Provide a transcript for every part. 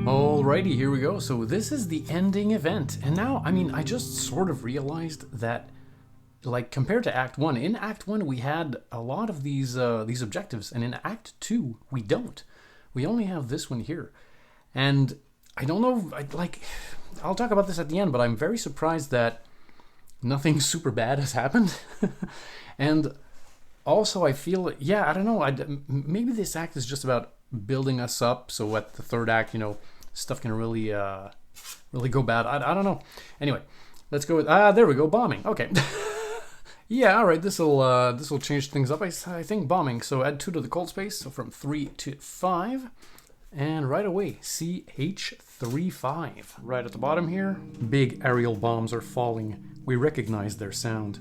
Alrighty, here we go. So this is the ending event. And now, I mean, I just sort of realized that, like, compared to Act 1, in Act 1 we had a lot of these objectives, and in Act 2 we don't. We only have this one here. And I don't know, I'll talk about this at the end, but I'm very surprised that nothing super bad has happened. And also I feel, yeah, I don't know, maybe this act is just about building us up, so at the third act, you know, stuff can really go bad. I don't know. Anyway, let's go with, there we go, bombing. Okay. Yeah, all right, this will change things up, I think, bombing. So add 2 to the cold space, so from 3 to 5. And right away, CH35. Right at the bottom here, big aerial bombs are falling. We recognize their sound.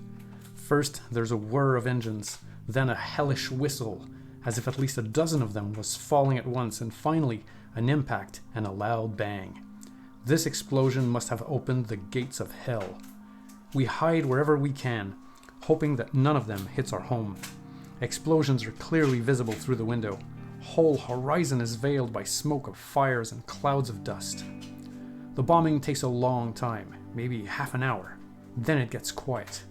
First, there's a whir of engines, then a hellish whistle, as if at least a dozen of them was falling at once, and finally, an impact and a loud bang. This explosion must have opened the gates of hell. We hide wherever we can, hoping that none of them hits our home. Explosions are clearly visible through the window. Whole horizon is veiled by smoke of fires and clouds of dust. The bombing takes a long time, maybe half an hour. Then it gets quiet.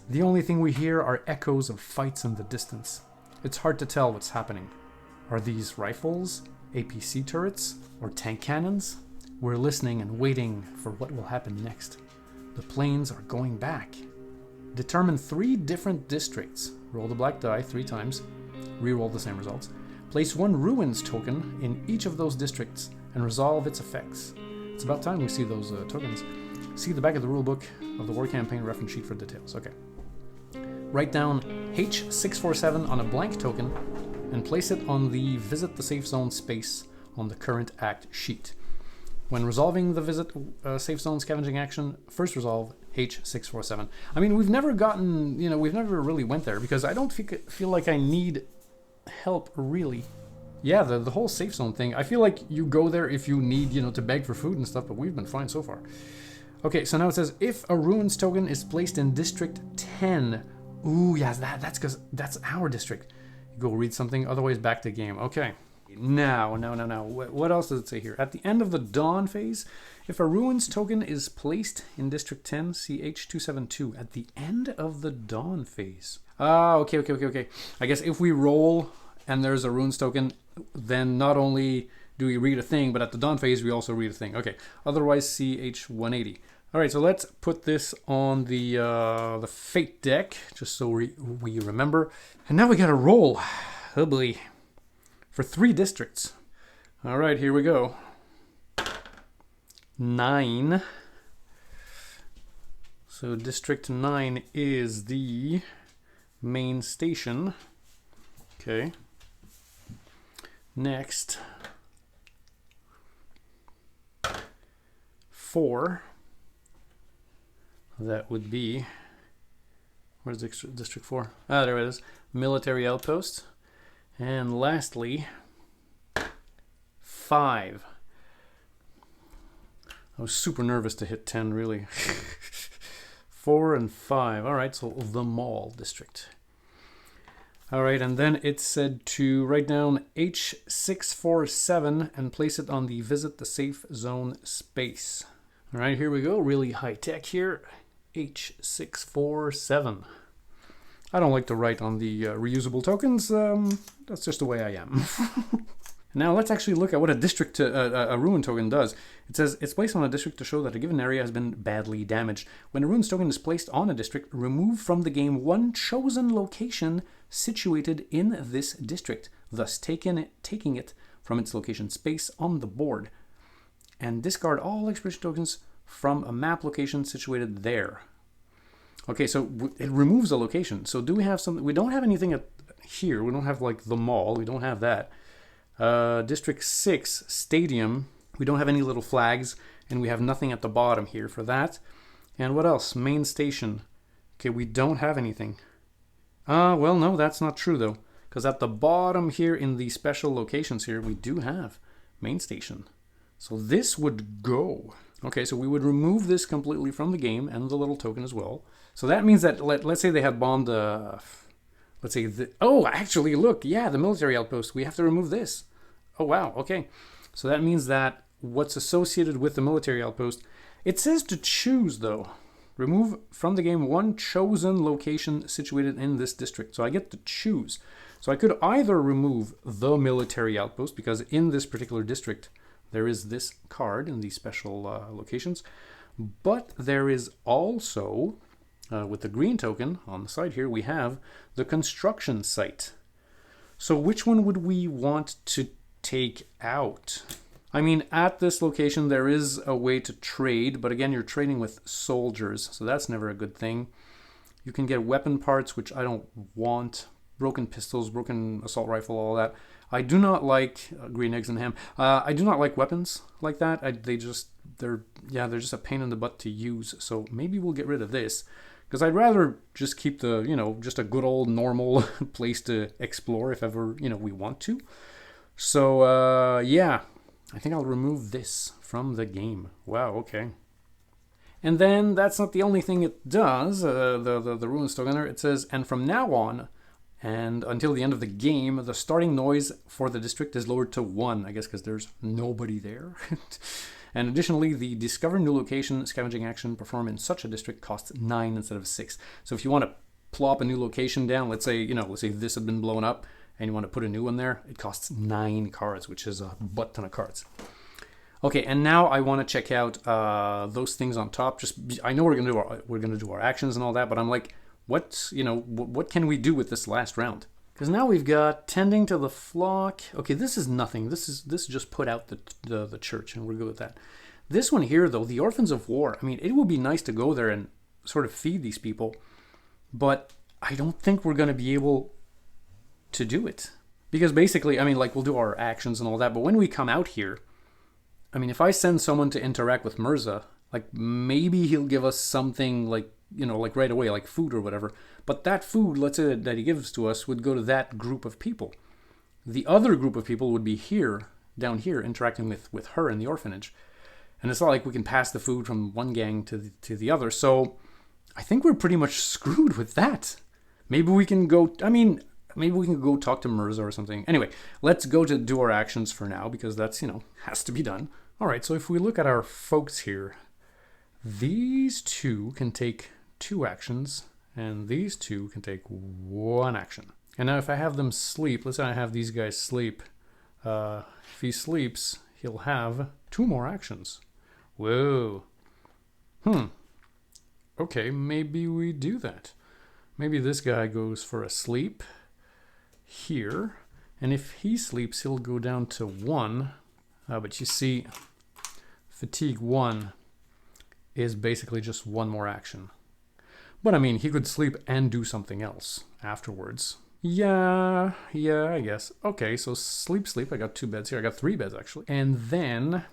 The only thing we hear are echoes of fights in the distance. It's hard to tell what's happening. Are these rifles, APC turrets, or tank cannons? We're listening and waiting for what will happen next. The planes are going back. Determine 3 different districts. Roll the black die 3 times. Reroll the same results. Place 1 ruins token in each of those districts and resolve its effects. It's about time we see those tokens. See the back of the rulebook of the war campaign reference sheet for details. Okay. Write down H647 on a blank token and place it on the Visit the Safe Zone space on the current act sheet. When resolving the Visit Safe Zone scavenging action, first resolve H647. I mean, we've never gotten, you know, we've never really went there because I don't feel like I need help, really. Yeah, the whole safe zone thing, I feel like you go there if you need, you know, to beg for food and stuff, but we've been fine so far. Okay, so now it says, if a ruins token is placed in District 10, ooh, yes, that's because that's our district. Go read something, otherwise back to game. Okay. Now. What else does it say here? At the end of the dawn phase, if a ruins token is placed in District 10, CH272, at the end of the dawn phase. Okay. I guess if we roll and there's a ruins token, then not only do we read a thing, but at the dawn phase, we also read a thing. Okay. Otherwise, CH180. All right, so let's put this on the fate deck, just so we remember. And now we gotta roll. Oh boy. For 3 districts. All right, here we go. 9. So District 9 is the main station. Okay. Next. 4. That would be, where's District 4? Ah, there it is. Military outpost. And lastly, 5. I was super nervous to hit 10, really. 4 and 5. All right, so the mall district. All right, and then it said to write down H647 and place it on the Visit the Safe Zone space. All right, here we go. Really high tech here. H647. I don't like to write on the reusable tokens. That's just the way I am. Now let's actually look at what a district, a ruin token does. It says it's placed on a district to show that a given area has been badly damaged. When a ruins token is placed on a district, remove from the game 1 chosen location situated in this district, thus taking it from its location space on the board, and discard all exploration tokens from a map location situated there. Okay, so it removes a location. So do we have something? We don't have anything here. We don't have like the mall. We don't have that. District 6, Stadium. We don't have any little flags, and we have nothing at the bottom here for that. And what else? Main Station. Okay, we don't have anything. Well, no, that's not true though, because at the bottom here in the special locations here, we do have Main Station. So this would go. Okay, so we would remove this completely from the game and the little token as well. So that means that, let's say they had bombed, let's say, oh, actually, look, yeah, the military outpost, we have to remove this. Oh, wow, okay. So that means that what's associated with the military outpost. It says to choose, though. Remove from the game one chosen location situated in this district. So I get to choose. So I could either remove the military outpost, because in this particular district, there is this card in these special locations. But there is also, with the green token on the side here, we have the construction site. So which one would we want to take out? I mean, at this location, there is a way to trade, but again, you're trading with soldiers, so that's never a good thing. You can get weapon parts, which I don't want. Broken pistols, broken assault rifle, all that. I do not like green eggs and ham. I do not like weapons like that. They're just a pain in the butt to use. So maybe we'll get rid of this, because I'd rather just keep the, just a good old normal place to explore if ever, we want to. So yeah, I think I'll remove this from the game. Wow, okay. And then that's not the only thing it does. The rune is still in there. It says, and from now on, and until the end of the game, the starting noise for the district is lowered to 1, I guess because there's nobody there. And additionally, the discover new location scavenging action performed in such a district costs 9 instead of 6. So if you want to plop a new location down, let's say this had been blown up and you want to put a new one there, it costs 9 cards, which is a butt ton of cards. Okay, and now I want to check out those things on top. I know we're gonna do our actions and all that, but I'm like, what can we do with this last round? Because now we've got tending to the flock. Okay, this is nothing. This just put out the church, and we're good with that. This one here, though, the Orphans of War. I mean, it would be nice to go there and sort of feed these people, but I don't think we're going to be able to do it. Because basically, I mean, like, we'll do our actions and all that, but when we come out here, I mean, if I send someone to interact with Mirza, like, maybe he'll give us something like, like right away, like food or whatever. But that food, let's say, that he gives to us would go to that group of people. The other group of people would be here, down here, interacting with her in the orphanage. And it's not like we can pass the food from one gang to the other. So I think we're pretty much screwed with that. Maybe we can go, maybe we can go talk to Mirza or something. Anyway, let's go to do our actions for now, because that's, has to be done. All right, so if we look at our folks here, these two can take 2 actions, and these 2 can take 1 action. And now if I have them sleep, let's say I have these guys sleep, if he sleeps, he'll have 2 more actions. Whoa. Okay, maybe we do that. Maybe this guy goes for a sleep here, and if he sleeps, he'll go down to 1. But you see, fatigue 1 is basically just 1 more action. But I mean, he could sleep and do something else afterwards. Yeah, I guess. Okay, so sleep. I got 2 beds here. I got 3 beds, actually. And then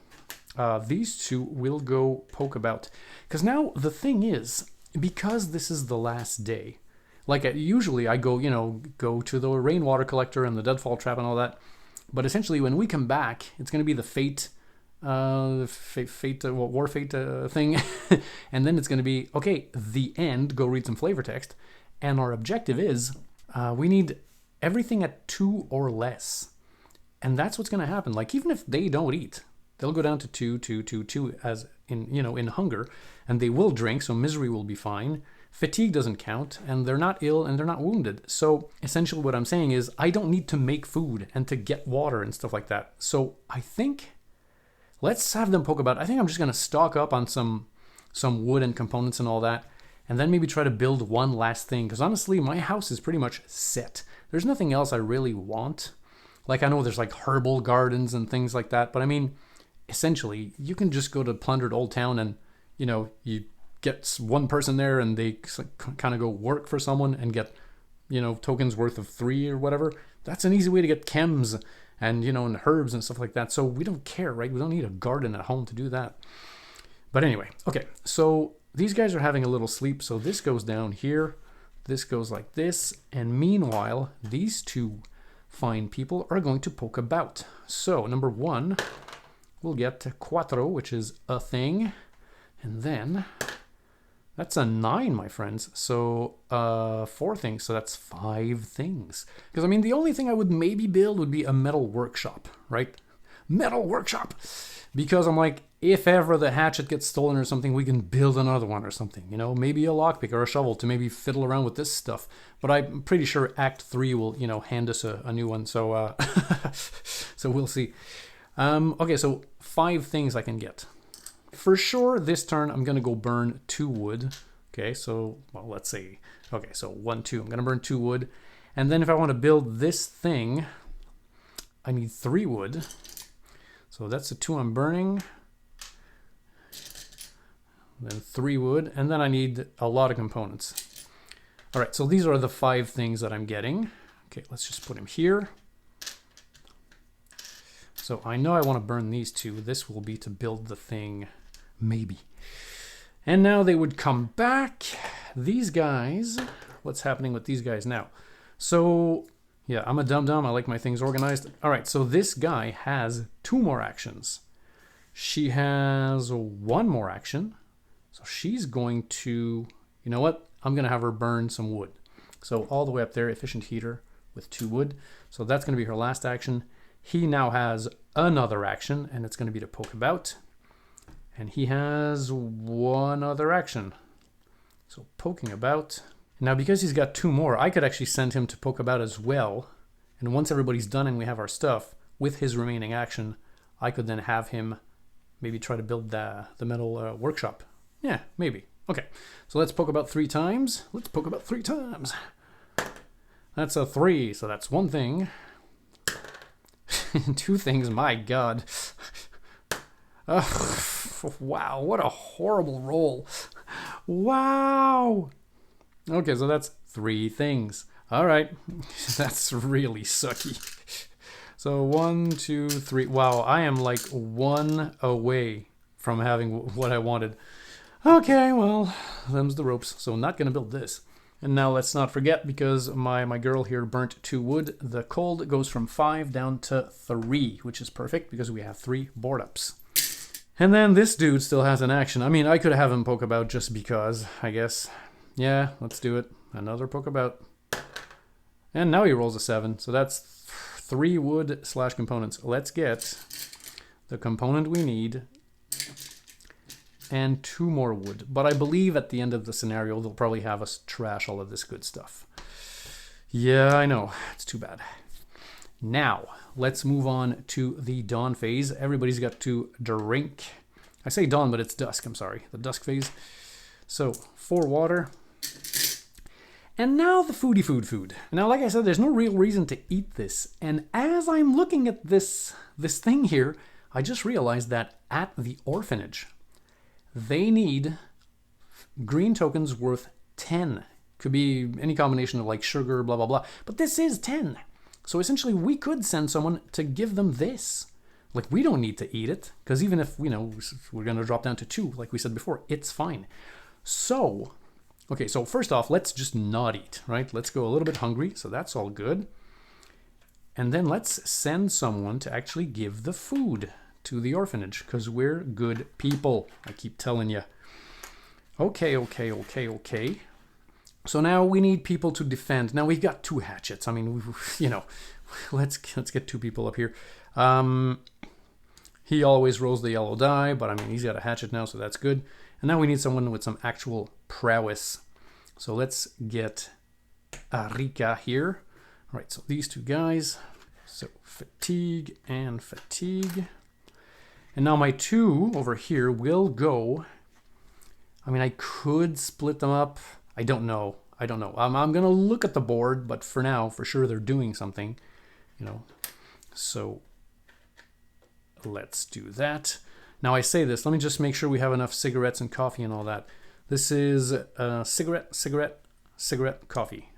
these 2 will go poke about. Because now the thing is, because this is the last day, like usually I go to the rainwater collector and the deadfall trap and all that. But essentially, when we come back, it's going to be the fate war fate thing. And then it's going to be, okay, the end, go read some flavor text. And our objective is, we need everything at 2 or less. And that's what's going to happen. Like, even if they don't eat, they'll go down to 2 as in, in hunger, and they will drink. So misery will be fine. Fatigue doesn't count, and they're not ill and they're not wounded. So essentially what I'm saying is I don't need to make food and to get water and stuff like that. So I think let's have them poke about. I think I'm just going to stock up on some wood and components and all that, and then maybe try to build one last thing. Because honestly, my house is pretty much set. There's nothing else I really want. Like, I know there's like herbal gardens and things like that, but I mean, essentially, you can just go to plundered old town and, you get one person there and they kind of go work for someone and get, tokens worth of 3 or whatever. That's an easy way to get chems and, and herbs and stuff like that. So we don't care, right? We don't need a garden at home to do that. But anyway, okay. So these guys are having a little sleep. So this goes down here. This goes like this. And meanwhile, these 2 fine people are going to poke about. So number 1, we'll get cuatro, which is a thing. And then that's a 9, my friends. So 4 things. So that's 5 things. Because, I mean, the only thing I would maybe build would be a metal workshop, right? Metal workshop. because I'm like, if ever the hatchet gets stolen or something, we can build another one or something, you know, maybe a lockpick or a shovel to maybe fiddle around with this stuff. But I'm pretty sure Act 3 will, you know, hand us a new one. So, so we'll see. Okay, so 5 things I can get. For sure, this turn I'm gonna go burn 2 wood. Okay, so, well, let's see. Okay, so 1, 2. I'm gonna burn 2 wood. And then if I want to build this thing, I need 3 wood. So that's the 2 I'm burning. Then 3 wood, and then I need a lot of components. All right, so these are the 5 things that I'm getting. Okay, let's just put them here. So I know I want to burn these 2. This will be to build the thing, maybe. And now they would come back. These guys, what's happening with these guys now? So, yeah, I'm a dum-dum. I like my things organized. All right, so this guy has 2 more actions. She has 1 more action. So she's going to, you know what? I'm going to have her burn some wood. So all the way up there, efficient heater with 2 wood. So that's going to be her last action. He now has another action, and it's going to be to poke about. And he has 1 other action. So poking about. Now, because he's got 2 more, I could actually send him to poke about as well. And once everybody's done and we have our stuff, with his remaining action, I could then have him maybe try to build the metal workshop. Yeah, maybe. Okay, so let's poke about 3 times. Let's poke about 3 times. That's a 3, so that's 1 thing. 2 things, my God. Wow, what a horrible roll. Wow. Okay, so that's 3 things. All right, that's really sucky. So 1, 2, 3. Wow, I am like 1 away from having what I wanted. Okay, well, them's the ropes. So not going to build this. And now let's not forget, because my girl here burnt 2 wood, the cold goes from 5 down to 3, which is perfect because we have 3 board ups. And then this dude still has an action. I mean, I could have him poke about just because, I guess. Yeah, let's do it. Another poke about. And now he rolls a 7. So that's 3 wood / components. Let's get the component we need and 2 more wood. But I believe at the end of the scenario, they'll probably have us trash all of this good stuff. Yeah, I know. It's too bad. Now, let's move on to the dawn phase. Everybody's got to drink. I say dawn, but it's dusk. I'm sorry. The dusk phase. So, 4 water. And now the food. Now, like I said, there's no real reason to eat this. And as I'm looking at this thing here, I just realized that at the orphanage, they need green tokens worth 10. Could be any combination of like sugar, blah, blah, blah. But this is 10. So essentially we could send someone to give them this. Like, we don't need to eat it, because even if, you know, we're going to drop down to 2, like we said before, it's fine. So, okay, so first off, let's just not eat, right? Let's go a little bit hungry, so that's all good. And then let's send someone to actually give the food to the orphanage, because we're good people, I keep telling you. Okay. So now we need people to defend. Now we've got 2 hatchets. I mean, you know, let's get 2 people up here. He always rolls the yellow die, but I mean, he's got a hatchet now, so that's good. And now we need someone with some actual prowess. So let's get Rika here. All right, so these 2 guys. So fatigue and fatigue. And now my 2 over here will go. I mean, I could split them up. I don't know. I'm going to look at the board, but for now, for sure, they're doing something, you know. So let's do that. Now I say this, let me just make sure we have enough cigarettes and coffee and all that. This is cigarette, coffee.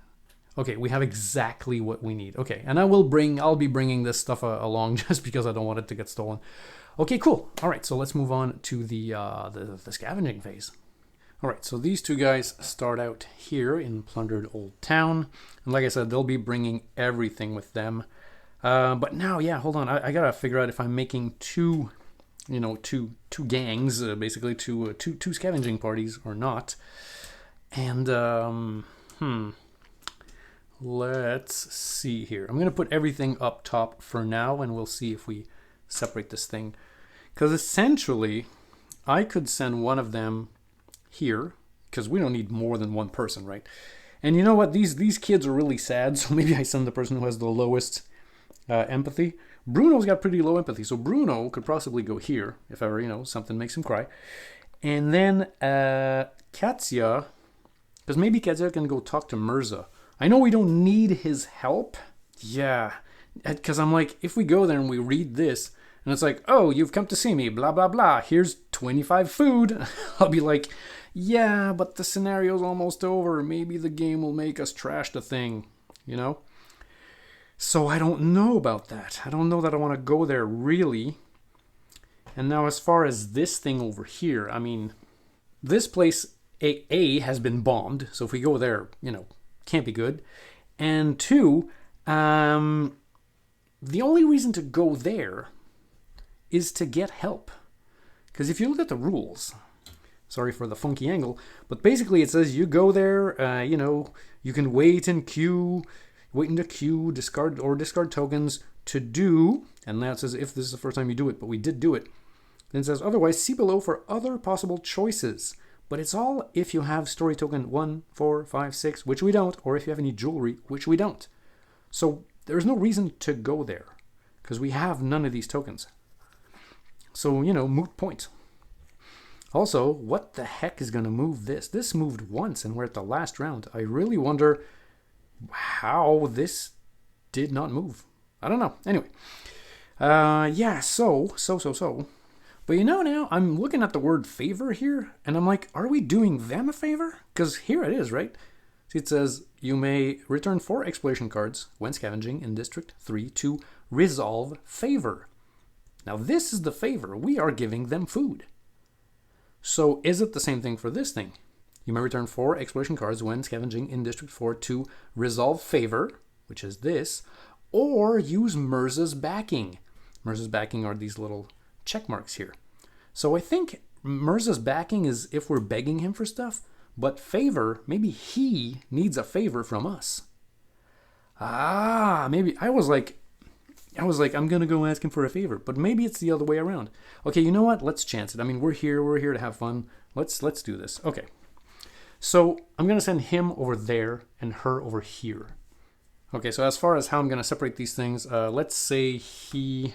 Okay, we have exactly what we need. Okay, and I'll be bringing this stuff along just because I don't want it to get stolen. Okay, cool. All right, so let's move on to the scavenging phase. All right, so these 2 guys start out here in Plundered Old Town. And like I said, they'll be bringing everything with them. But now, yeah, hold on. I gotta figure out if I'm making 2 gangs, basically two scavenging parties or not. And, let's see here. I'm going to put everything up top for now, and we'll see if we separate this thing. Because essentially, I could send one of them here, because we don't need more than one person, right? And you know what? These kids are really sad, so maybe I send the person who has the lowest empathy. Bruno's got pretty low empathy, so Bruno could possibly go here, if ever, something makes him cry. And then Katya, because maybe Katya can go talk to Mirza. I know we don't need his help. Yeah, because I'm like, if we go there and we read this, and it's like, oh, you've come to see me, blah, blah, blah, here's 25 food. I'll be like, yeah, but the scenario's almost over. Maybe the game will make us trash the thing, So I don't know about that. I don't know that I want to go there, really. And now as far as this thing over here, I mean, this place, A, has been bombed. So if we go there, can't be good. And 2, the only reason to go there is to get help. Because if you look at the rules, sorry for the funky angle, but basically it says you go there, you can wait in the queue, discard tokens to do, and now it says if this is the first time you do it, but we did do it. Then it says otherwise see below for other possible choices. But it's all if you have story token 1, 4, 5, 6, which we don't, or if you have any jewelry, which we don't. So there's no reason to go there, because we have none of these tokens. So, moot point. Also, what the heck is going to move this? This moved once, and we're at the last round. I really wonder how this did not move. I don't know. Anyway. So. But now I'm looking at the word favor here, and I'm like, are we doing them a favor? Because here it is, right? See, it says, you may return 4 exploration cards when scavenging in District 3 to resolve favor. Now, this is the favor. We are giving them food. So is it the same thing for this thing? You may return 4 exploration cards when scavenging in District 4 to resolve favor, which is this, or use Mirza's backing. Mirza's backing are these little check marks here. So I think Mirza's backing is if we're begging him for stuff, but favor, maybe he needs a favor from us. Maybe I was like, I'm going to go ask him for a favor, but maybe it's the other way around. Okay, you know what? Let's chance it. I mean, we're here to have fun. Let's do this. Okay. So I'm going to send him over there and her over here. Okay, so as far as how I'm going to separate these things, let's say he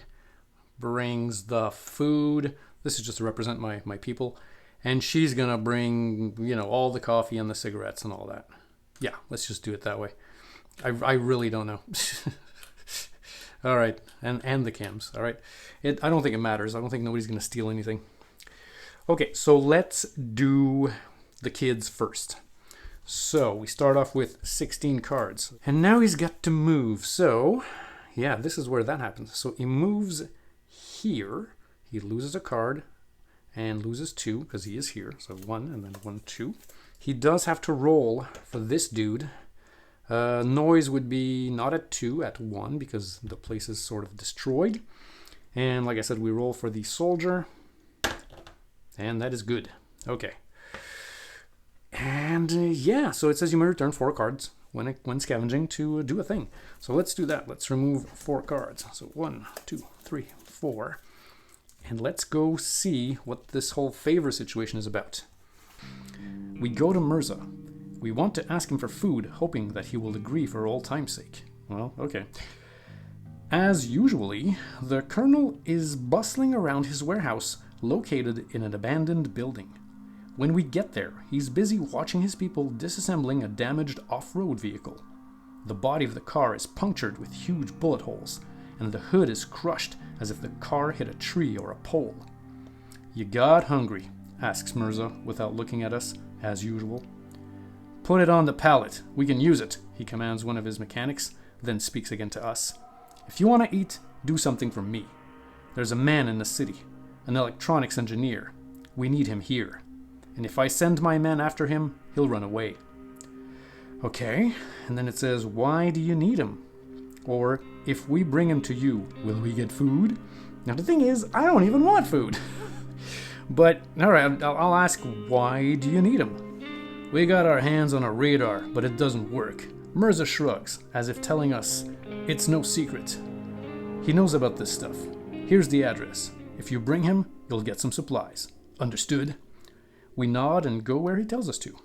brings the food. This is just to represent my people. And she's going to bring, all the coffee and the cigarettes and all that. Yeah, let's just do it that way. I really don't know. All right, and the cams, all right? I don't think it matters. I don't think nobody's going to steal anything. Okay, so let's do the kids first. So we start off with 16 cards. And now he's got to move. So, yeah, this is where that happens. So he moves here. He loses a card and loses 2 because he is here. So 1 and then 1, 2. He does have to roll for this dude. Noise would be not at 2, at 1, because the place is sort of destroyed. And like I said, we roll for the soldier. And that is good. Okay. And so it says you may return 4 cards when scavenging to do a thing. So let's do that. Let's remove 4 cards. So 1, 2, 3, 4. And let's go see what this whole favor situation is about. We go to Mirza. We want to ask him for food, hoping that he will agree for old time's sake. Well, okay. As usually, the Colonel is bustling around his warehouse, located in an abandoned building. When we get there, he's busy watching his people disassembling a damaged off-road vehicle. The body of the car is punctured with huge bullet holes, and the hood is crushed as if the car hit a tree or a pole. "You got hungry?" asks Mirza, without looking at us, as usual. "Put it on the pallet. We can use it," he commands one of his mechanics, then speaks again to us. "If you want to eat, do something for me. There's a man in the city, an electronics engineer. We need him here. And if I send my men after him, he'll run away." Okay, and then it says, "Why do you need him?" Or, "If we bring him to you, will we get food?" Now the thing is, I don't even want food. But, alright, I'll ask, why do you need him? "We got our hands on a radar, but it doesn't work." Mirza shrugs, as if telling us, it's no secret. He knows about this stuff. "Here's the address. If you bring him, you'll get some supplies. Understood? We nod and go where he tells us to.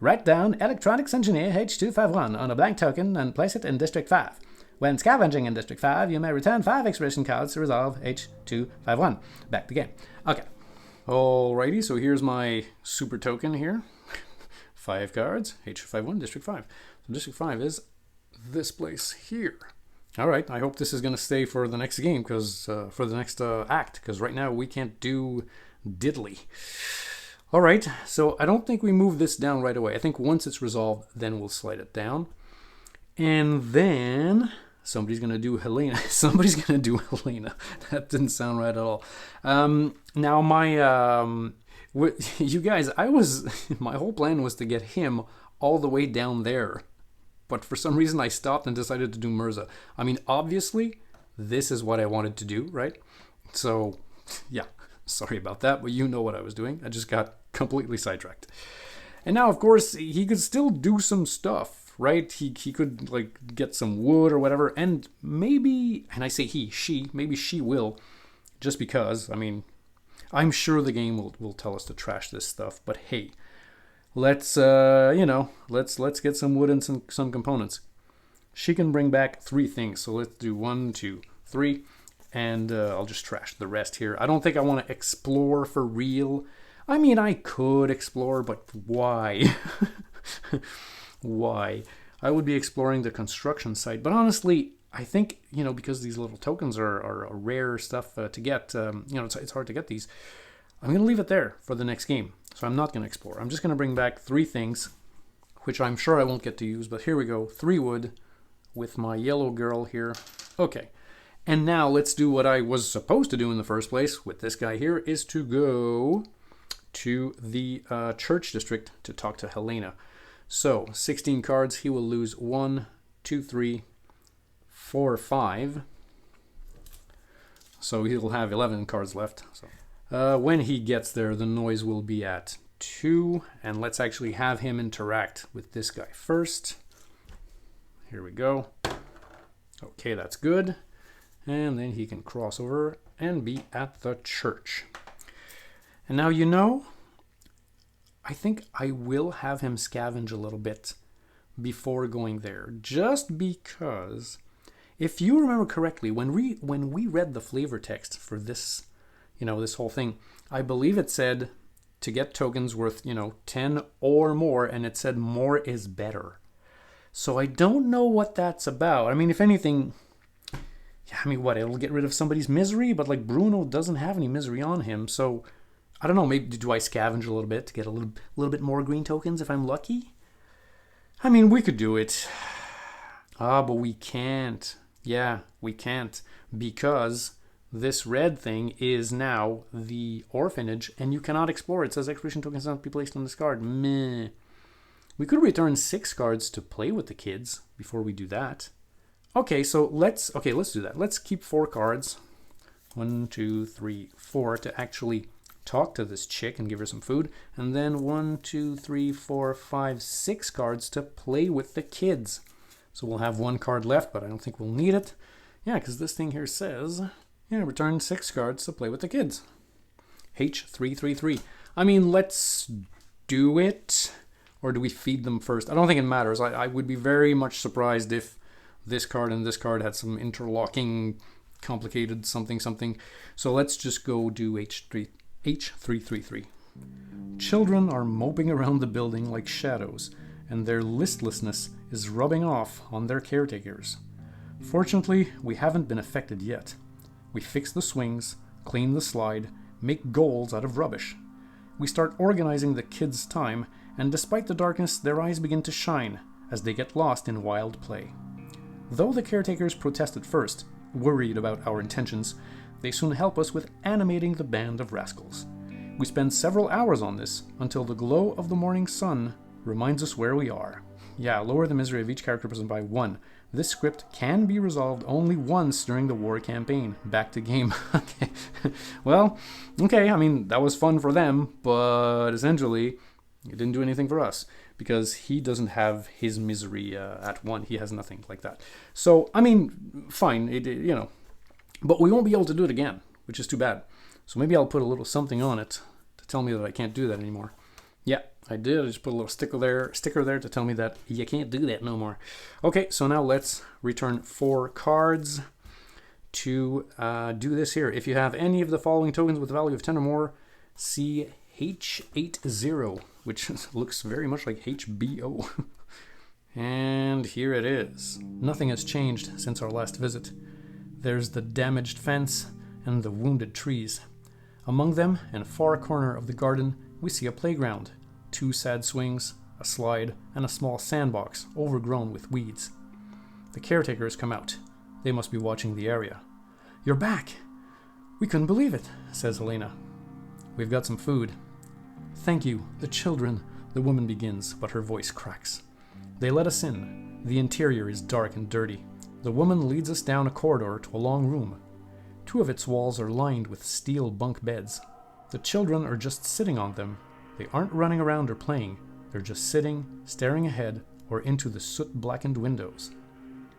Write down Electronics Engineer H251 on a blank token and place it in District 5. When scavenging in District 5, you may return 5 expedition cards to resolve H251. Back to game. Okay. Alrighty, so here's my super token here. 5 cards, H51, District 5. So District 5 is this place here. Alright, I hope this is going to stay for the next game, because for the next act, because right now we can't do diddly. Alright, so I don't think we move this down right away. I think once it's resolved, then we'll slide it down. And then somebody's going to do Helena. Somebody's going to do Helena. That didn't sound right at all. Now my... you guys, my whole plan was to get him all the way down there. But for some reason I stopped and decided to do Mirza. I mean, obviously, this is what I wanted to do, right? So, yeah, sorry about that, but you know what I was doing. I just got completely sidetracked. And now, of course, he could still do some stuff, right? He could, like, get some wood or whatever, and maybe, and I say maybe she will, just because, I mean, I'm sure the game will tell us to trash this stuff, but hey, let's let's get some wood and some components. She can bring back 3 things, so let's do 1, 2, 3, and I'll just trash the rest here. I don't think I want to explore for real. I mean, I could explore, but why? Why? I would be exploring the construction site, but honestly, I think, because these little tokens are rare stuff to get, it's hard to get these. I'm going to leave it there for the next game. So I'm not going to explore. I'm just going to bring back 3 things, which I'm sure I won't get to use, but here we go. 3 wood with my yellow girl here. Okay. And now let's do what I was supposed to do in the first place with this guy here, is to go to the church district to talk to Helena. So 16 cards. He will lose 1, 2, 3, 4, 5. So he'll have 11 cards left. So when he gets there, the noise will be at 2. And let's actually have him interact with this guy first. Here we go. Okay, that's good. And then he can cross over and be at the church. And now, I think I will have him scavenge a little bit before going there. Just because, if you remember correctly, when we read the flavor text for this, this whole thing, I believe it said to get tokens worth, 10 or more, and it said more is better. So I don't know what that's about. I mean, if anything, it'll get rid of somebody's misery, but like Bruno doesn't have any misery on him, so I don't know, maybe do I scavenge a little bit to get a little bit more green tokens if I'm lucky? I mean, we could do it. But we can't. Yeah, we can't, because this red thing is now the orphanage, and you cannot explore. It says exploration tokens cannot be placed on this card. Meh. We could return 6 cards to play with the kids before we do that. Okay, so let's do that. Let's keep 4 cards. 1, 2, 3, 4 to actually talk to this chick and give her some food. And then 1, 2, 3, 4, 5, 6 cards to play with the kids. So we'll have 1 card left, but I don't think we'll need it. Yeah, because this thing here says, return 6 cards to play with the kids. H333. I mean, let's do it. Or do we feed them first? I don't think it matters. I would be very much surprised if this card and this card had some interlocking, complicated something. So let's just go do H333. Children are moping around the building like shadows, and their listlessness is rubbing off on their caretakers. Fortunately, we haven't been affected yet. We fix the swings, clean the slide, make goals out of rubbish. We start organizing the kids' time, and despite the darkness, their eyes begin to shine as they get lost in wild play. Though the caretakers protest at first, worried about our intentions, they soon help us with animating the band of rascals. We spend several hours on this until the glow of the morning sun reminds us where we are. Yeah, lower the misery of each character person by 1. This script can be resolved only once during the war campaign. Back to game. Okay. Well, okay, I mean, that was fun for them, but essentially, it didn't do anything for us, because he doesn't have his misery at 1. He has nothing like that. So, I mean, fine, but we won't be able to do it again, which is too bad. So maybe I'll put a little something on it to tell me that I can't do that anymore. Yeah, I did. I just put a little sticker there to tell me that you can't do that no more. Okay, so now let's return 4 cards to do this here. If you have any of the following tokens with a value of 10 or more, see H80, which looks very much like HBO. And here it is. Nothing has changed since our last visit. There's the damaged fence and the wounded trees. Among them, in a far corner of the garden, we see a playground, 2 sad swings, a slide, and a small sandbox overgrown with weeds. The caretakers come out. They must be watching the area. "You're back! We couldn't believe it," says Elena. "We've got some food." "Thank you, the children," the woman begins, but her voice cracks. They let us in. The interior is dark and dirty. The woman leads us down a corridor to a long room. 2 of its walls are lined with steel bunk beds. The children are just sitting on them. They aren't running around or playing. They're just sitting, staring ahead, or into the soot-blackened windows.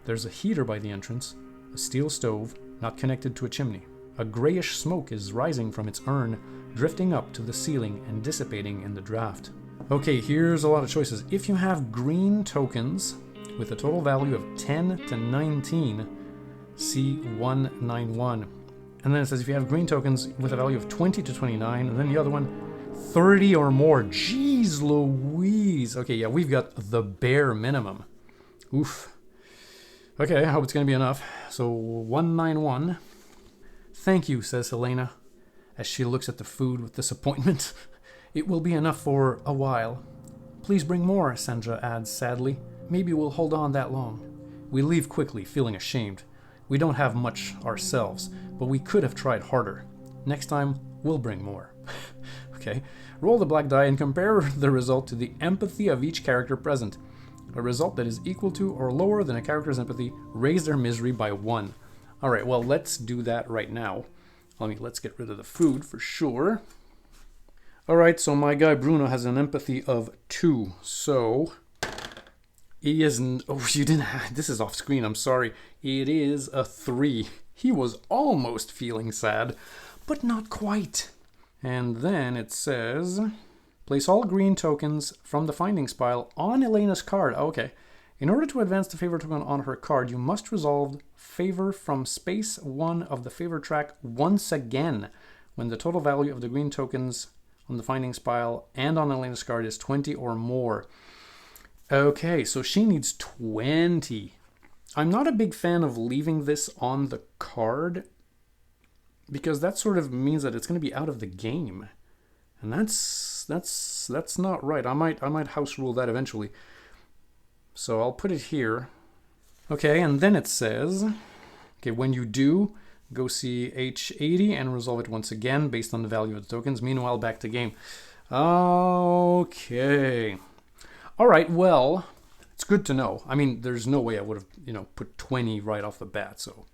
There's a heater by the entrance, a steel stove, not connected to a chimney. A grayish smoke is rising from its urn, drifting up to the ceiling and dissipating in the draft. Okay, here's a lot of choices. If you have green tokens with a total value of 10 to 19, see 191. And then it says if you have green tokens with a value of 20 to 29, and then the other one, 30 or more. Jeez Louise. Okay, yeah, we've got the bare minimum. Oof. Okay, I hope it's going to be enough. So 191. "Thank you," says Helena, as she looks at the food with disappointment. "It will be enough for a while." "Please bring more," Sandra adds sadly. "Maybe we'll hold on that long." We leave quickly, feeling ashamed. We don't have much ourselves, but we could have tried harder. Next time, we'll bring more. Okay. Roll the black die and compare the result to the empathy of each character present. A result that is equal to or lower than a character's empathy, raise their misery by 1. Alright, well, let's do that right now. Let's get rid of the food for sure. Alright, so my guy Bruno has an empathy of 2. So he isn't... Oh, you didn't have... This is off screen, I'm sorry. It is a 3. He was almost feeling sad, but not quite. And then it says, place all green tokens from the findings pile on Elena's card. Okay. In order to advance the favor token on her card, you must resolve favor from space 1 of the favor track once again when the total value of the green tokens on the findings pile and on Elena's card is 20 or more. Okay, so she needs 20. I'm not a big fan of leaving this on the card because that sort of means that it's going to be out of the game. And that's not right. I might house rule that eventually. So I'll put it here. Okay, and then it says, okay, when you do, go see H80 and resolve it once again based on the value of the tokens. Meanwhile, back to game. Okay. All right, well, it's good to know. I mean, there's no way I would have, put 20 right off the bat, so.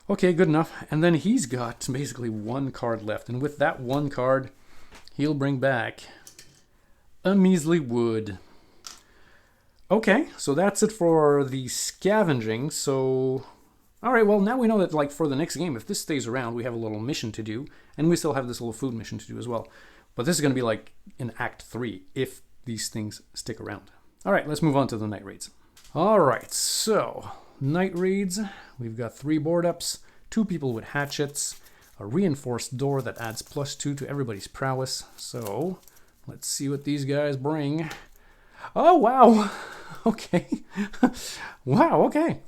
Okay, good enough. And then he's got basically 1 card left. And with that 1 card, he'll bring back a measly wood. Okay, so that's it for the scavenging. So, all right, well, now we know that, like, for the next game, if this stays around, we have a little mission to do. And we still have this little food mission to do as well. But this is going to be, like, in Act 3, if these things stick around. All right, let's move on to the night raids. All right, so night raids. We've got 3 board ups, 2 people with hatchets, a reinforced door that adds +2 to everybody's prowess. So let's see what these guys bring. Oh, wow. Okay. Wow, okay.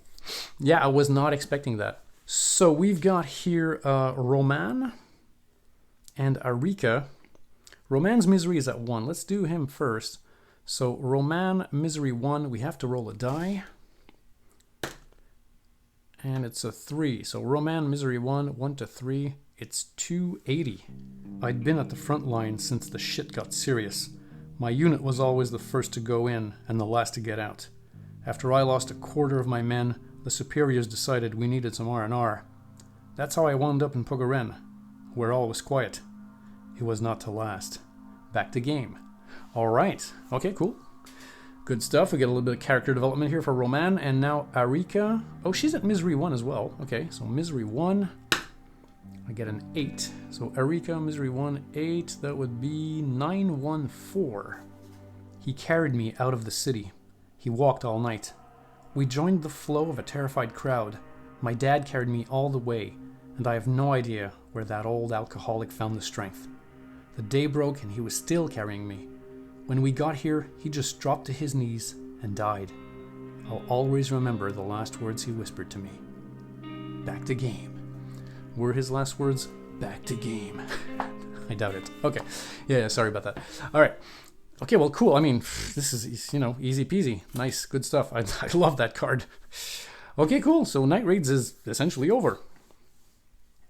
Yeah, I was not expecting that. So we've got here Roman and Arika. Roman's misery is at 1. Let's do him first. So Roman misery 1, we have to roll a die. And it's a 3. So Roman misery 1, 1 to 3, it's 280. I'd been at the front line since the shit got serious. My unit was always the first to go in and the last to get out. After I lost a quarter of my men, the superiors decided we needed some R&R. That's how I wound up in Pogaren, where all was quiet. It was not to last. Back to game. Alright, okay, cool. Good stuff. We get a little bit of character development here for Roman. And now Arika. Oh, she's at Misery 1 as well. Okay, so Misery 1. I get an 8. So Erika, Misery 1, 8. That would be 914. He carried me out of the city. He walked all night. We joined the flow of a terrified crowd. My dad carried me all the way, and I have no idea where that old alcoholic found the strength. The day broke and he was still carrying me. When we got here, he just dropped to his knees and died. I'll always remember the last words he whispered to me. Back to game. Were his last words, back to game? I doubt it. Okay. Yeah, sorry about that. All right. Okay, well, cool. I mean, this is, you know, easy peasy. Nice, good stuff. I love that card. Okay, cool. So Night Raids is essentially over.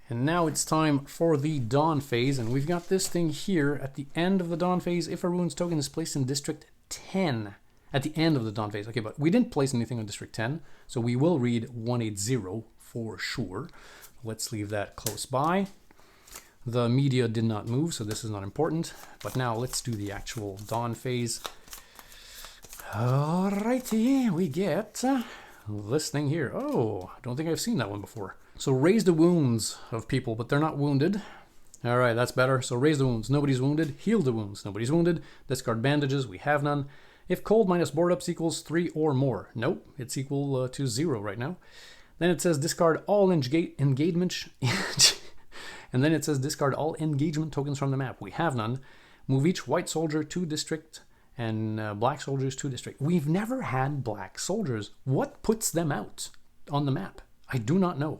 And now it's time for the Dawn phase. And we've got this thing here at the end of the Dawn phase. If a rune's token is placed in District 10 at the end of the Dawn phase. Okay, but we didn't place anything on District 10. So we will read 180 for sure. Let's leave that close by. The media did not move, so this is not important. But now let's do the actual Dawn phase. Alrighty, we get this thing here. Oh, I don't think I've seen that one before. So raise the wounds of people, but they're not wounded. Alright, that's better. So raise the wounds. Nobody's wounded. Heal the wounds. Nobody's wounded. Discard bandages. We have none. If cold minus board ups equals 3 or more. Nope, it's equal to 0 right now. Then it says discard all engagement. And then it says discard all engagement tokens from the map. We have none. Move each white soldier to district and black soldiers to district. We've never had black soldiers. What puts them out on the map? I do not know.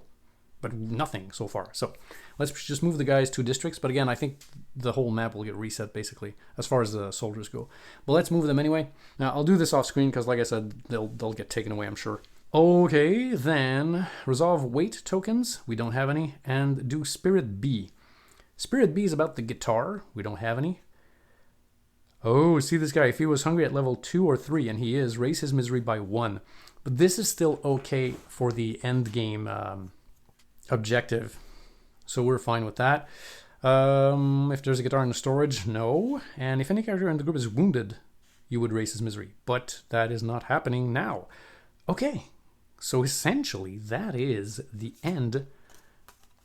But nothing so far. So let's just move the guys to districts. But again, I think the whole map will get reset basically as far as the soldiers go. But let's move them anyway. Now I'll do this off screen because like I said, they'll get taken away, I'm sure. Okay, then resolve weight tokens. We don't have any. And do Spirit B. Spirit B is about the guitar. We don't have any. Oh, see this guy. If he was hungry at level 2 or 3, and he is, raise his misery by 1. But this is still okay for the end game objective. So we're fine with that. If there's a guitar in the storage, no. And if any character in the group is wounded, you would raise his misery. But that is not happening now. Okay. So essentially, that is the end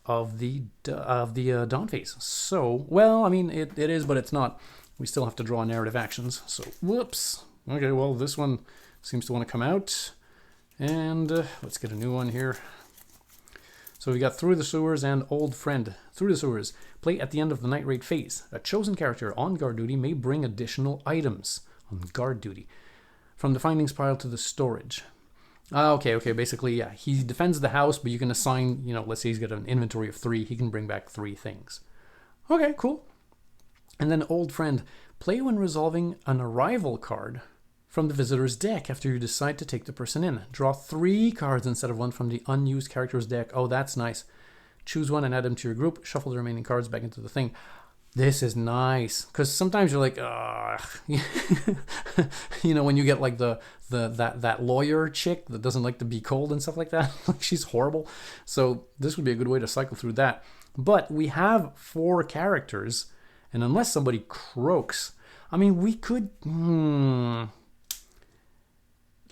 of the Dawn phase. So, well, I mean, it is, but it's not. We still have to draw narrative actions. So, whoops. Okay, well, this one seems to want to come out. And let's get a new one here. So we got Through the Sewers and Old Friend. Through the Sewers. Play at the end of the Night Raid phase. A chosen character on guard duty may bring additional items on guard duty from the findings pile to the storage. Okay, basically, yeah, he defends the house, but you can assign, you know, let's say he's got an inventory of 3, he can bring back 3 things. Okay, cool. And then Old Friend, play when resolving an arrival card from the visitor's deck after you decide to take the person in. Draw 3 cards instead of 1 from the unused character's deck. Oh, that's nice. Choose one and add them to your group. Shuffle the remaining cards back into the thing. This is nice, because sometimes you're like, you know, when you get like that lawyer chick that doesn't like to be cold and stuff like that, like she's horrible. So this would be a good way to cycle through that. But we have 4 characters, and unless somebody croaks, I mean, we could.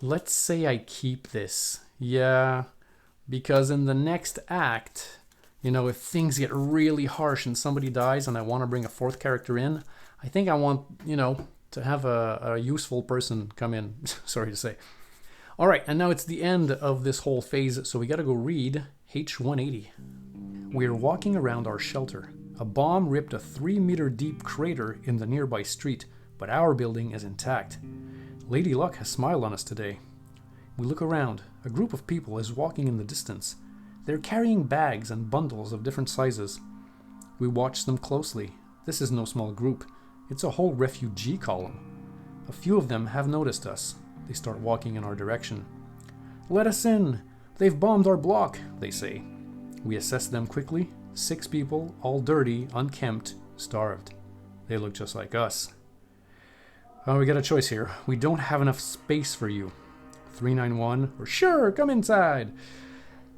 Let's say I keep this, yeah, because in the next act, you know, if things get really harsh and somebody dies and I want to bring a 4th character in, I think I want, you know, to have a useful person come in, sorry to say. All right, and now it's the end of this whole phase, so we got to go read H180. We're walking around our shelter. A bomb ripped a 3-meter deep crater in the nearby street, but our building is intact. Lady Luck has smiled on us today. We look around. A group of people is walking in the distance. They're carrying bags and bundles of different sizes. We watch them closely. This is no small group. It's a whole refugee column. A few of them have noticed us. They start walking in our direction. Let us in! They've bombed our block, they say. We assess them quickly. 6 people, all dirty, unkempt, starved. They look just like us. Oh, we got a choice here. We don't have enough space for you. 391, or sure, come inside.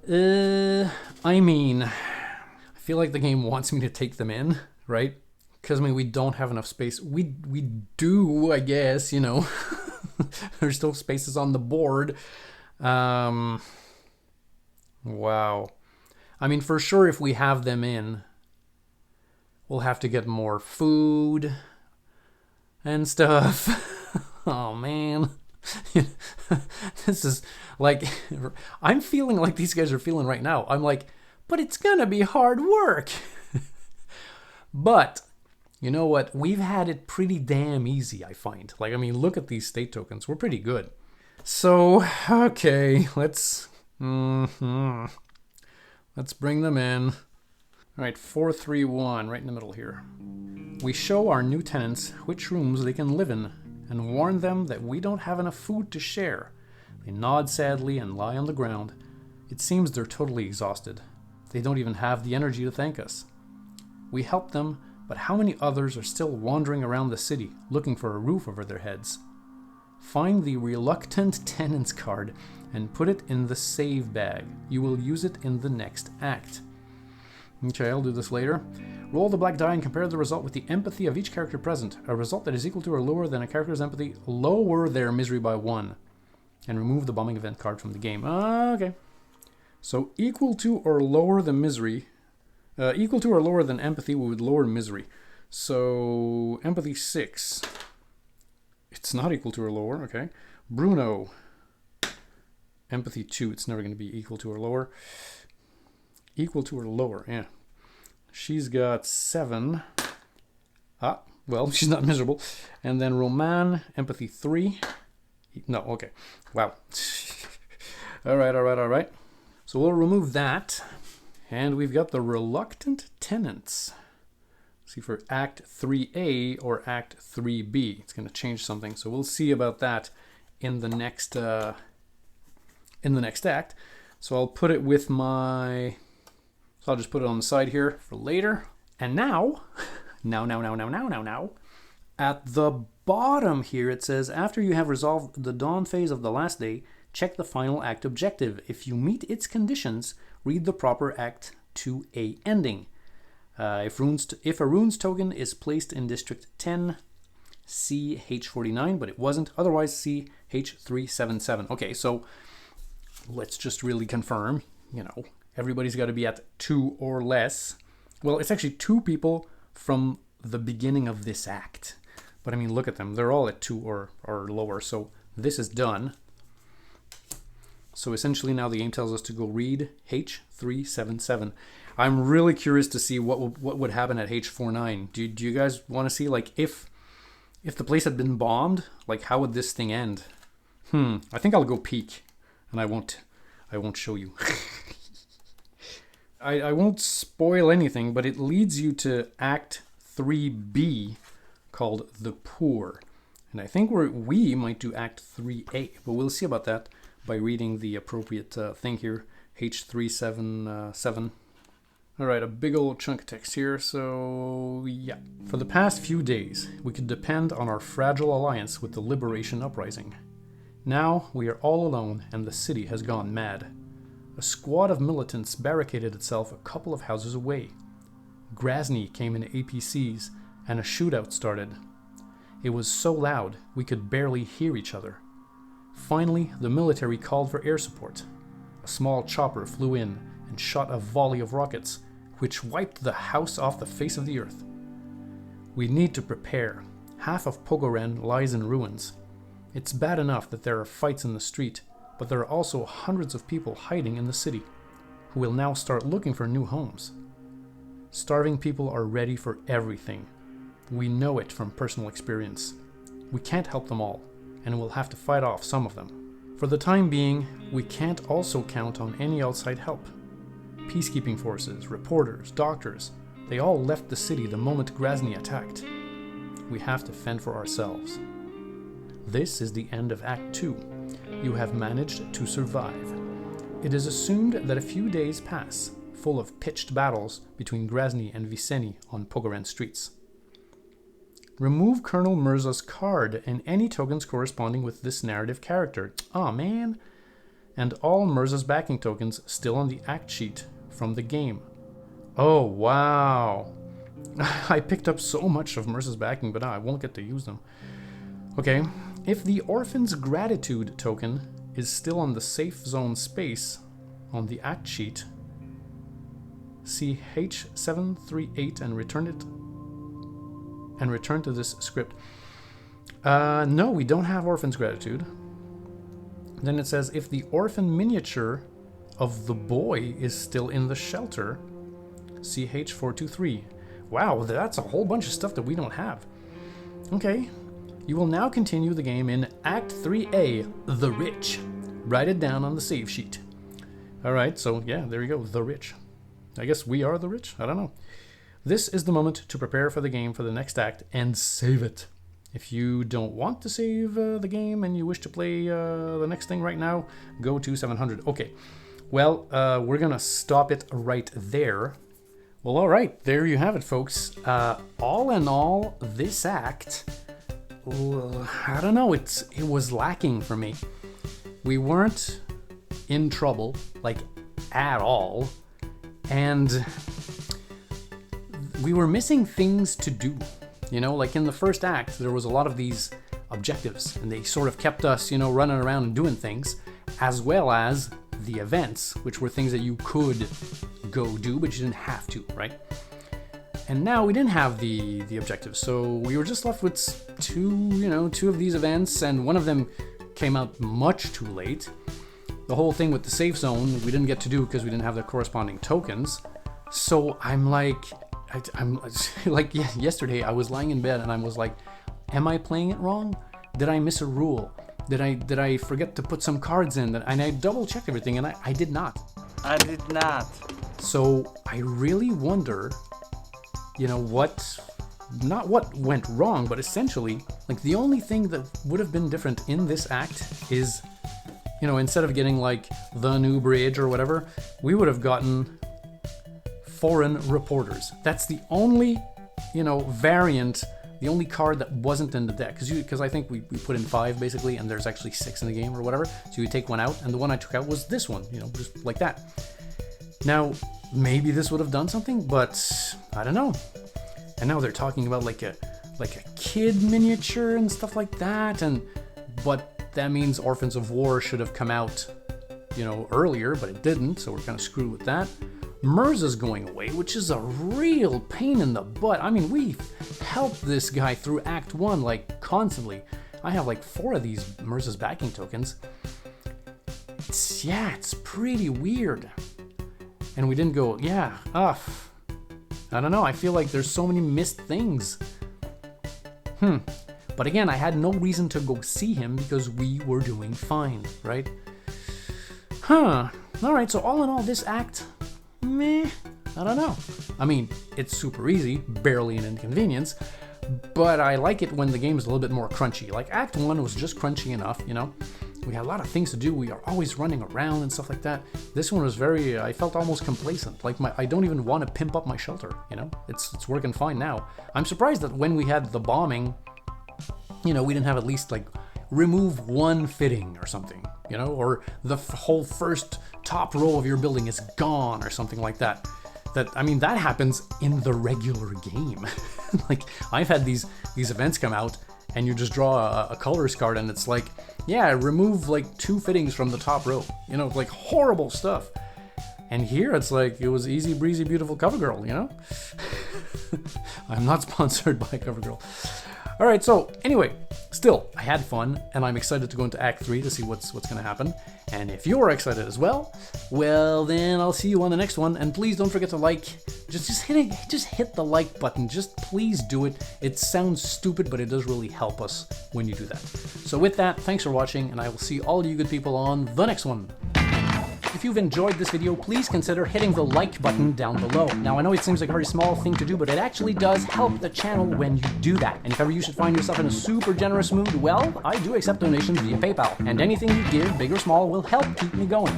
I mean, I feel like the game wants me to take them in, right? Because, I mean, we don't have enough space. We do, I guess, you know. There's still spaces on the board. Wow. I mean, for sure, if we have them in, we'll have to get more food and stuff. Oh, man. This is like, I'm feeling like these guys are feeling right now. I'm like, but it's gonna be hard work. But you know what? We've had it pretty damn easy, I find. Like, I mean, look at these state tokens. We're pretty good. So, okay, let's bring them in. All right, 431, right in the middle here. We show our new tenants which rooms they can live in and warn them that we don't have enough food to share. They nod sadly and lie on the ground. It seems they're totally exhausted. They don't even have the energy to thank us. We help them, but how many others are still wandering around the city looking for a roof over their heads? Find the reluctant tenants card and put it in the save bag. You will use it in the next act. Okay, I'll do this later. Roll the black die and compare the result with the empathy of each character present. A result that is equal to or lower than a character's empathy, lower their misery by 1. And remove the bombing event card from the game. Okay. So equal to or lower the misery. Equal to or lower than empathy, we would lower misery. So empathy 6. It's not equal to or lower, okay. Bruno. Empathy 2, it's never going to be equal to or lower. Equal to or lower, yeah. She's got 7. Well, she's not miserable. And then Roman, empathy 3. No, okay. Wow. All right. So we'll remove that. And we've got the reluctant tenants. See for Act 3A or Act 3B. It's going to change something. So we'll see about that in the next act. So I'll put it with my... So I'll just put it on the side here for later. And now, at the bottom here it says, after you have resolved the dawn phase of the last day, check the final act objective. If you meet its conditions, read the proper Act 2A ending. If a runes token is placed in District 10, see H49, but it wasn't. Otherwise, see H377. Okay, so let's just really confirm, everybody's got to be at 2 or less. Well, it's actually 2 people from the beginning of this act. But I mean, look at them. They're all at 2 or lower. So this is done. So essentially now the game tells us to go read H377. I'm really curious to see what would happen at H49. Do you guys want to see, like, if the place had been bombed, like, how would this thing end? I think I'll go peek, and I won't show you. I won't spoil anything, but it leads you to Act 3B, called The Poor. And I think we might do Act 3A, but we'll see about that by reading the appropriate thing here, H377. All right, a big old chunk of text here, so yeah. For the past few days, we could depend on our fragile alliance with the Liberation Uprising. Now we are all alone and the city has gone mad. A squad of militants barricaded itself a couple of houses away. Grozny came in APCs and a shootout started. It was so loud we could barely hear each other. Finally, the military called for air support. A small chopper flew in and shot a volley of rockets, which wiped the house off the face of the earth. We need to prepare. Half of Pogoren lies in ruins. It's bad enough that there are fights in the street, but there are also hundreds of people hiding in the city, who will now start looking for new homes. Starving people are ready for everything. We know it from personal experience. We can't help them all, and we'll have to fight off some of them. For the time being, we can't also count on any outside help. Peacekeeping forces, reporters, doctors, they all left the city the moment Grozny attacked. We have to fend for ourselves. This is the end of Act 2. You have managed to survive. It is assumed that a few days pass, full of pitched battles between Grozny and Viseni on Pogoren streets. Remove Colonel Mirza's card and any tokens corresponding with this narrative character. Aw, man. And all Mirza's backing tokens still on the act sheet from the game. Oh, wow. I picked up so much of Mirza's backing, but I won't get to use them. Okay. If the Orphan's Gratitude token is still on the safe zone space on the act sheet, CH738 and return it. And return to this script. No, we don't have Orphan's Gratitude. Then it says, if the orphan miniature of the boy is still in the shelter, CH423. Wow, that's a whole bunch of stuff that we don't have. Okay. You will now continue the game in Act 3A, The Rich. Write it down on the save sheet. Alright, so yeah, there you go, The Rich. I guess we are the rich? I don't know. This is the moment to prepare for the game for the next act and save it. If you don't want to save the game and you wish to play the next thing right now, go to 700. Okay, well, we're gonna stop it right there. Well, alright, there you have it, folks. All in all, this act, I don't know, it was lacking for me. We weren't in trouble, like, at all. And we were missing things to do. You know, like in the first act, there was a lot of these objectives, and they sort of kept us, you know, running around and doing things, as well as the events, which were things that you could go do, but you didn't have to, right? And now we didn't have the objectives, so we were just left with two of these events, and one of them came out much too late. The whole thing with the safe zone, we didn't get to do because we didn't have the corresponding tokens. So I'm like yesterday I was lying in bed and I was like, am I playing it wrong? Did I miss a rule? Did I forget to put some cards in? And I double checked everything and I did not. I did not. So I really wonder, you know, not what went wrong, but essentially, like the only thing that would have been different in this act is, you know, instead of getting like the new bridge or whatever, we would have gotten foreign reporters. That's the only, you know, variant, the only card that wasn't in the deck. Because I think we put in 5 basically, and there's actually 6 in the game or whatever. So you take one out, and the one I took out was this one, you know, just like that. Now, maybe this would have done something, but I don't know. And now they're talking about like a kid miniature and stuff like that, but that means Orphans of War should have come out, you know, earlier, but it didn't, so we're kind of screwed with that. Mirza's going away, which is a real pain in the butt. I mean, we've helped this guy through Act 1, like, constantly. I have, like, 4 of these Mirza's backing tokens. It's pretty weird. And we didn't go, I don't know, I feel like there's so many missed things. But again, I had no reason to go see him because we were doing fine, right? Alright, so all in all, this act, meh, I don't know. I mean, it's super easy, barely an inconvenience, but I like it when the game is a little bit more crunchy. Like Act 1 was just crunchy enough, you know? We had a lot of things to do, we are always running around and stuff like that. This one was very, I felt almost complacent. Like I don't even want to pimp up my shelter, you know? It's working fine now. I'm surprised that when we had the bombing, you know, we didn't have at least like remove 1 fitting or something, you know, or the whole first top row of your building is gone or something like that. I mean, that happens in the regular game. Like I've had these events come out and you just draw a colors card and it's like, yeah, remove like 2 fittings from the top row, you know, like horrible stuff. And here it's like, it was easy breezy beautiful CoverGirl, you know. I'm not sponsored by CoverGirl. All right, so anyway, still, I had fun, and I'm excited to go into Act 3 to see what's going to happen. And if you're excited as well, well, then I'll see you on the next one. And please don't forget to like. Just hit the like button. Just please do it. It sounds stupid, but it does really help us when you do that. So with that, thanks for watching, and I will see all you good people on the next one. If you've enjoyed this video, please consider hitting the like button down below. Now, I know it seems like a very small thing to do, but it actually does help the channel when you do that. And if ever you should find yourself in a super generous mood, well, I do accept donations via PayPal. And anything you give, big or small, will help keep me going.